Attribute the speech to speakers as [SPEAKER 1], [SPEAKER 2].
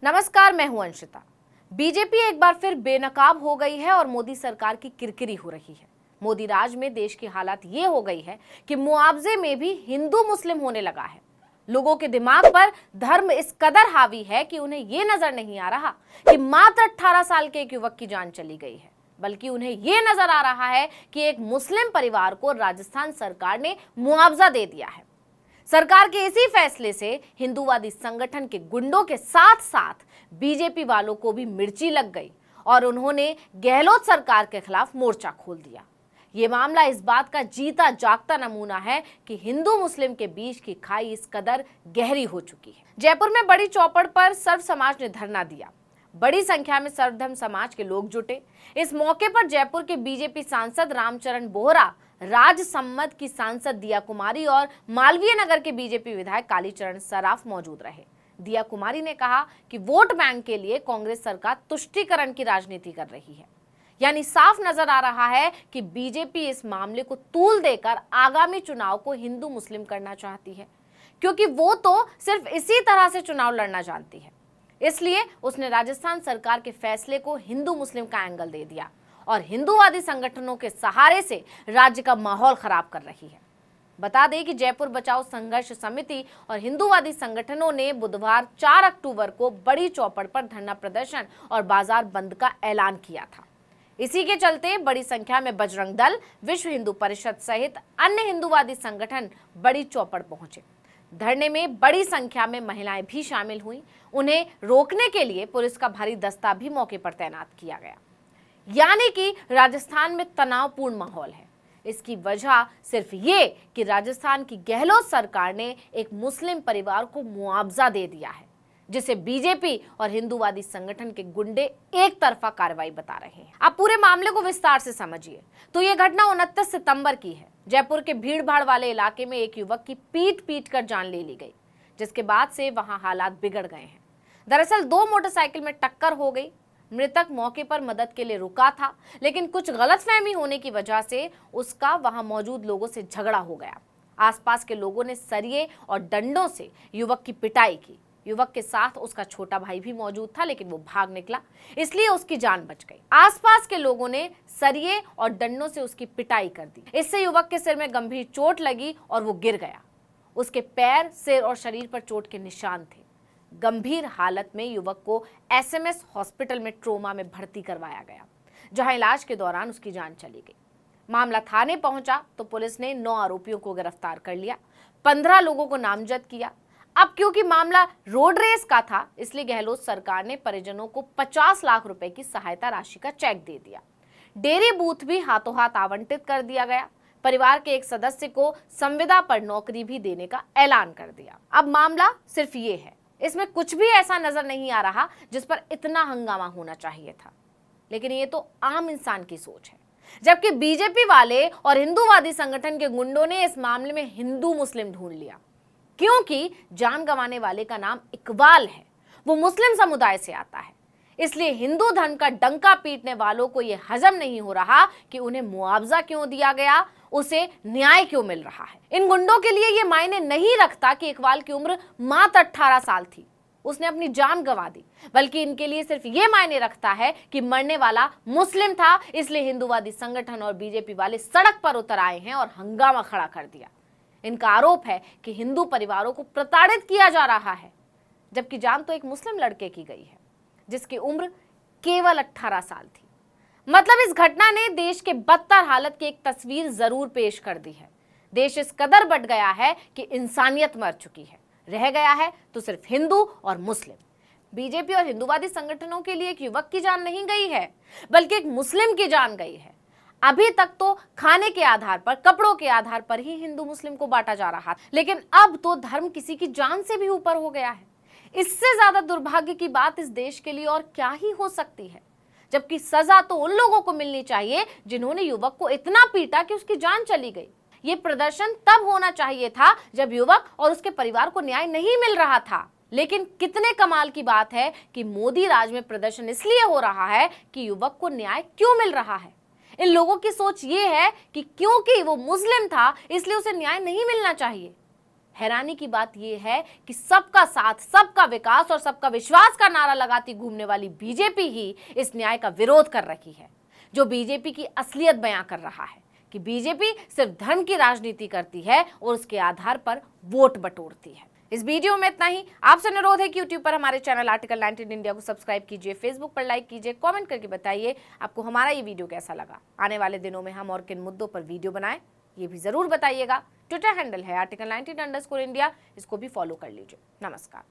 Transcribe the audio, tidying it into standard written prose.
[SPEAKER 1] नमस्कार, मैं हूं अंशिता। बीजेपी एक बार फिर बेनकाब हो गई है और मोदी सरकार की किरकिरी हो रही है। मोदी राज में देश की हालत ये हो गई है कि मुआवजे में भी हिंदू मुस्लिम होने लगा है। लोगों के दिमाग पर धर्म इस कदर हावी है कि उन्हें ये नजर नहीं आ रहा कि मात्र 18 साल के एक युवक की जान चली गई है, बल्कि उन्हें ये नजर आ रहा है कि एक मुस्लिम परिवार को राजस्थान सरकार ने मुआवजा दे दिया है। सरकार के इसी फैसले से हिंदूवादी संगठन के गुंडों के साथ साथ बीजेपी वालों को भी मिर्ची लग गई और उन्होंने गहलोत सरकार के खिलाफ मोर्चा खोल दिया। ये मामला इस बात का जीता जागता नमूना है कि हिंदू मुस्लिम के बीच की खाई इस कदर गहरी हो चुकी है। जयपुर में बड़ी चौपड़ पर सर्व समाज ने धरना दिया। बड़ी संख्या में सर्वधर्म समाज के लोग जुटे। इस मौके पर जयपुर के बीजेपी सांसद रामचरण बोहरा, राजसम्मत की सांसद दिया कुमारी और मालवीय नगर के बीजेपी विधायक कालीचरण सराफ मौजूद रहे। दिया कुमारी ने कहा कि वोट बैंक के लिए कांग्रेस सरकार तुष्टीकरण की राजनीति कर रही है। यानी साफ नजर आ रहा है कि बीजेपी इस मामले को तूल देकर आगामी चुनाव को हिंदू मुस्लिम करना चाहती है, क्योंकि वो तो सिर्फ इसी तरह से चुनाव लड़ना जानती है। इसलिए उसने राजस्थान सरकार के फैसले को हिंदू मुस्लिम का एंगल दे दिया और हिंदूवादी संगठनों के सहारे से राज्य का माहौल खराब कर रही है। बता दें कि जयपुर बचाओ संघर्ष समिति और हिंदूवादी संगठनों ने बुधवार 4 अक्टूबर को बड़ी चौपड़ पर धरना प्रदर्शन और बाजार बंद का ऐलान किया था। इसी के चलते बड़ी संख्या में बजरंग दल, विश्व हिंदू परिषद सहित अन्य हिंदूवादी संगठन बड़ी चौपड़ पहुंचे। धरने में बड़ी संख्या में महिलाएं भी शामिल हुईं। उन्हें रोकने के लिए पुलिस का भारी दस्ता भी मौके पर तैनात किया गया। यानी कि राजस्थान में तनावपूर्ण माहौल है। इसकी वजह सिर्फ ये कि राजस्थान की गहलोत सरकार ने एक मुस्लिम परिवार को मुआवजा दे दिया है, जिसे बीजेपी और हिंदूवादी संगठन के गुंडे एक तरफा कार्रवाई बता रहे हैं। अब पूरे मामले को विस्तार से समझिए तो ये घटना 29 सितंबर की है। जयपुर के भीड़ भाड़ वाले इलाके में एक युवक की पीट कर जान ले ली गई, जिसके बाद से वहां हालात बिगड़ गए हैं। दरअसल 2 मोटरसाइकिल में टक्कर हो गई। मृतक मौके पर मदद के लिए रुका था, लेकिन कुछ गलतफहमी होने की वजह से उसका वहां मौजूद लोगों से झगड़ा हो गया। आसपास के लोगों ने सरिये और डंडों से युवक की पिटाई की। युवक के साथ उसका छोटा भाई भी मौजूद था, लेकिन वो भाग निकला, इसलिए उसकी जान बच गई। आसपास के लोगों ने सरिये और डंडों से उसकी पिटाई कर दी। इससे युवक के सिर में गंभीर चोट लगी और वो गिर गया। उसके पैर, सिर और शरीर पर चोट के निशान थे। गंभीर हालत में युवक को एसएमएस हॉस्पिटल में ट्रोमा में भर्ती करवाया गया, जहां इलाज के दौरान उसकी जान चली गई। मामला थाने पहुंचा तो पुलिस ने 9 आरोपियों को गिरफ्तार कर लिया, 15 लोगों को नामजद किया। अब क्योंकि मामला रोड रेस का था, इसलिए गहलोत सरकार ने परिजनों को 50 लाख रुपए की सहायता राशि का चेक दे दिया। डेयरी बूथ भी हाथों हाथ आवंटित कर दिया गया। परिवार के एक सदस्य को संविदा पर नौकरी भी देने का ऐलान कर दिया। अब मामला सिर्फ ये है, इसमें कुछ भी ऐसा नजर नहीं आ रहा जिस पर इतना हंगामा होना चाहिए था। लेकिन ये तो आम इंसान की सोच है, जबकि बीजेपी वाले और हिंदूवादी संगठन के गुंडों ने इस मामले में हिंदू मुस्लिम ढूंढ लिया, क्योंकि जान गंवाने वाले का नाम इकबाल है, वो मुस्लिम समुदाय से आता है। इसलिए हिंदू धर्म का डंका पीटने वालों को यह हजम नहीं हो रहा कि उन्हें मुआवजा क्यों दिया गया, उसे न्याय क्यों मिल रहा है। इन गुंडों के लिए यह मायने नहीं रखता कि इकबाल की उम्र मात्र 18 साल थी, उसने अपनी जान गंवा दी, बल्कि इनके लिए सिर्फ ये मायने रखता है कि मरने वाला मुस्लिम था। इसलिए हिंदूवादी संगठन और बीजेपी वाले सड़क पर उतर आए हैं और हंगामा खड़ा कर दिया। इनका आरोप है कि हिंदू परिवारों को प्रताड़ित किया जा रहा है, जबकि जान तो एक मुस्लिम लड़के की गई है जिसकी उम्र केवल 18 साल थी। मतलब इस घटना ने देश के बदतर हालत की एक तस्वीर जरूर पेश कर दी है। देश इस कदर बढ़ गया है कि इंसानियत मर चुकी है। रह गया है तो सिर्फ हिंदू और मुस्लिम। बीजेपी और हिंदूवादी संगठनों के लिए एक युवक की जान नहीं गई है, बल्कि एक मुस्लिम की जान गई है। अभी तक तो खाने के आधार पर, कपड़ों के आधार पर ही हिंदू मुस्लिम को बांटा जा रहा, लेकिन अब तो धर्म किसी की जान से भी ऊपर हो गया है। इससे ज्यादा दुर्भाग्य की बात इस देश के लिए और क्या ही हो सकती है, जबकि सजा तो उन लोगों को मिलनी चाहिए जिन्होंने युवक को इतना पीटा कि उसकी जान चली गई। ये प्रदर्शन तब होना चाहिए था जब युवक और उसके परिवार को न्याय नहीं मिल रहा था। लेकिन कितने कमाल की बात है कि मोदी राज में प्रदर्शन इसलिए हो रहा है कि युवक को न्याय क्यों मिल रहा है। इन लोगों की सोच ये है कि क्योंकि वो मुस्लिम था इसलिए उसे न्याय नहीं मिलना चाहिए। हैरानी की बात यह है कि सबका साथ, सबका विकास और सबका विश्वास का नारा लगाती घूमने वाली बीजेपी ही इस न्याय का विरोध कर रही है, जो बीजेपी की असलियत बयां कर रहा है कि बीजेपी सिर्फ धर्म की राजनीति करती है और उसके आधार पर वोट बटोरती है। इस वीडियो में इतना ही। आपसे अनुरोध है कि यूट्यूब पर हमारे चैनल आर्टिकल 19 इंडिया को सब्सक्राइब कीजिए, फेसबुक पर लाइक कीजिए, कमेंट करके बताइए आपको हमारा ये वीडियो कैसा लगा। आने वाले दिनों में हम और किन मुद्दों पर वीडियो बनाएं ये भी जरूर बताइएगा। ट्विटर हैंडल है आर्टिकल 19 _ इंडिया, इसको भी फॉलो कर लीजिए। नमस्कार।